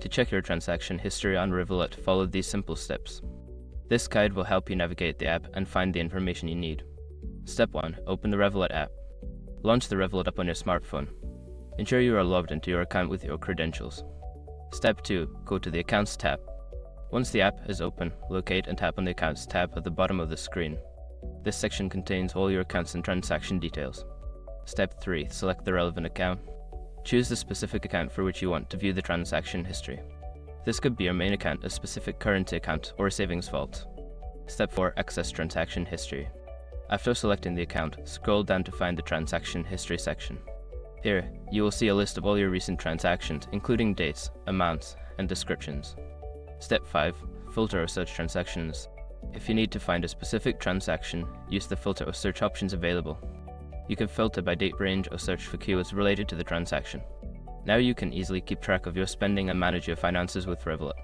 To check your transaction history on Revolut, follow these simple steps. This guide will help you navigate the app and find the information you need. Step 1. Open the Revolut app. Launch the Revolut app on your smartphone. Ensure you are logged into your account with your credentials. Step 2. Go to the Accounts tab. Once the app is open, locate and tap on the Accounts tab at the bottom of the screen. This section contains all your accounts and transaction details. Step 3. Select the relevant account. Choose the specific account for which you want to view the transaction history. This could be your main account, a specific currency account, or a savings vault. Step 4. Access transaction history. After selecting the account, scroll down to find the transaction history section. Here, you will see a list of all your recent transactions, including dates, amounts, and descriptions. Step 5. Filter or search transactions. If you need to find a specific transaction, use the filter or search options available. You can filter by date range or search for keywords related to the transaction. Now you can easily keep track of your spending and manage your finances with Revolut.